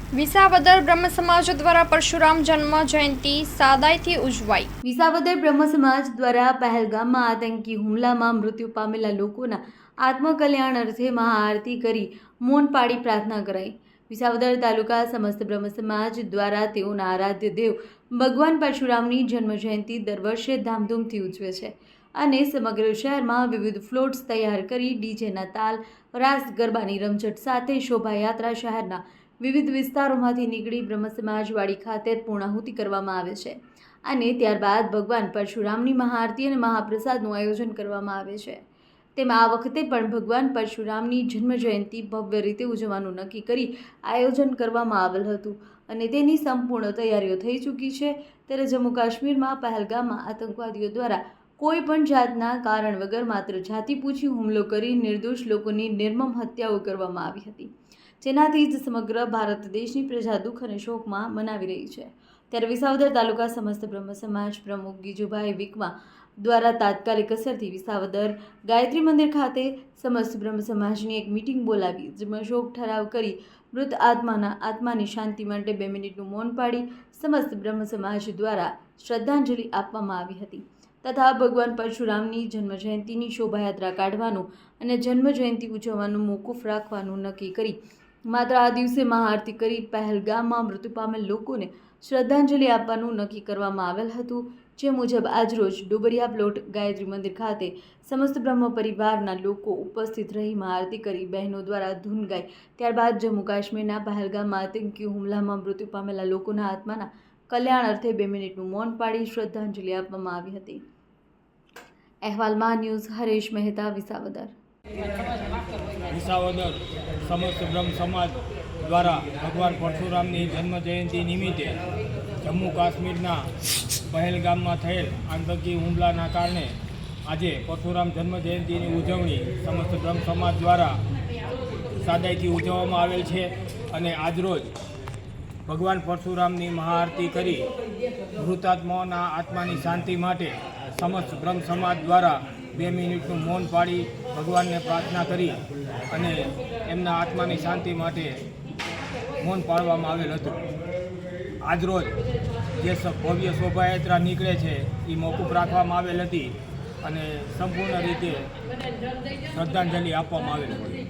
વિસાવદર બ્રહ્મ સમાજ દ્વારા પરશુરામ જન્મ જયંતિ સાદાઈથી ઉજવાઈ। વિસાવદર બ્રહ્મ સમાજ દ્વારા પહેલગામમાં આતંકી હુમલામાં મૃત્યુ પામેલા લોકોના આત્મકલ્યાણ અર્થે મહાઆરતી કરી મૌન પાળી પ્રાર્થના કરાઈ। વિસાવદર તાલુકા સમસ્ત બ્રહ્મ સમાજ દ્વારા તેઓના આરાધ્ય દેવ ભગવાન પરશુરામની જન્મ જયંતિ દર વર્ષે ધામધૂમથી ઉજવે છે અને સમગ્ર શહેરમાં વિવિધ ફ્લોટ્સ તૈયાર કરી ડીજેના તાલ રાસ ગરબાની રમઝટ સાથે શોભાયાત્રા શહેરના વિવિધ વિસ્તારોમાંથી નીકળી બ્રહ્મ સમાજવાડી ખાતે પૂર્ણાહુતિ કરવામાં આવે છે અને ત્યારબાદ ભગવાન પરશુરામની મહાઆરતી અને મહાપ્રસાદનું આયોજન કરવામાં આવે છે। તેમાં આ વખતે પણ ભગવાન પરશુરામની જન્મ જયંતિ ભવ્ય રીતે ઉજવવાનું નક્કી કરી આયોજન કરવામાં આવેલ હતું અને તેની સંપૂર્ણ તૈયારીઓ થઈ ચૂકી છે। ત્યારે જમ્મુ કાશ્મીરમાં પહેલગામમાં આતંકવાદીઓ દ્વારા કોઈ પણ જાતના કારણ વગર માત્ર જાતિ પૂછી હુમલો કરી નિર્દોષ લોકોની નિર્મમ હત્યાઓ કરવામાં આવી હતી, જેનાથી જ સમગ્ર ભારત દેશની પ્રજા દુઃખ અને શોકમાં મનાવી રહી છે। ત્યારે વિસાવદર તાલુકા સમસ્ત બ્રહ્મ સમાજ પ્રમુખ ગીજુભાઈ વિકમા દ્વારા તાત્કાલિક અસરથી વિસાવદર ગાયત્રી મંદિર ખાતે સમસ્ત બ્રહ્મ સમાજની એક મીટિંગ બોલાવી જેમાં શોક ઠરાવ કરી મૃત આત્માની શાંતિ માટે 2 મિનિટનું મૌન પાડી સમસ્ત બ્રહ્મ સમાજ દ્વારા શ્રદ્ધાંજલિ આપવામાં આવી હતી તથા ભગવાન પરશુરામની જન્મજયંતિની શોભાયાત્રા કાઢવાનું અને જન્મજયંતિ ઉજવવાનું મોકૂફ રાખવાનું નક્કી કરી માત્ર આ દિવસે મહાઆરતી કરી પહેલગામમાં મૃત્યુ પામેલ લોકોને શ્રદ્ધાંજલિ આપવાનું નક્કી કરવામાં આવેલ હતું। જે મુજબ આજરોજ ડોબરિયા પ્લોટ ગાયત્રી મંદિર ખાતે સમસ્ત બ્રહ્મ પરિવારના લોકો ઉપસ્થિત રહી મહાઆરતી કરી બહેનો દ્વારા ધૂન ગાઈ ત્યારબાદ જમ્મુ કાશ્મીરના પહેલગામમાં આતંકી હુમલામાં મૃત્યુ પામેલા લોકોના આત્માના કલ્યાણ અર્થે 2 મિનિટનું મૌન પાડી શ્રદ્ધાંજલિ આપવામાં આવી હતી। અહેવાલમાં ન્યૂઝ હરેશ મહેતા, વિસાવદર। વિસાવદર સમસ્ત બ્રહ્મ સમાજ દ્વારા ભગવાન પરશુરામની જન્મ જયંતિ નિમિત્તે જમ્મુ કાશ્મીરના પહેલગામમાં થયેલ આતંકી હુમલાના કારણે આજે પરશુરામ જન્મ જયંતિની ઉજવણી સમસ્ત બ્રહ્મ સમાજ દ્વારા સાદાઈથી ઉજવવામાં આવેલ છે અને આજરોજ ભગવાન પરશુરામની મહાઆરતી કરી મૃતાત્માઓના આત્માની શાંતિ માટે સમસ્ત બ્રહ્મ સમાજ દ્વારા 2 મિનિટનું મૌન પાડી ભગવાનને પ્રાર્થના કરી અને એમના આત્માની શાંતિ માટે મૌન પાળવામાં આવેલ હતું। આજરોજ જે ભવ્ય શોભાયાત્રા નીકળે છે એ મોકૂફ રાખવામાં આવેલ હતી અને સંપૂર્ણ રીતે શ્રદ્ધાંજલિ આપવામાં આવેલ હતી।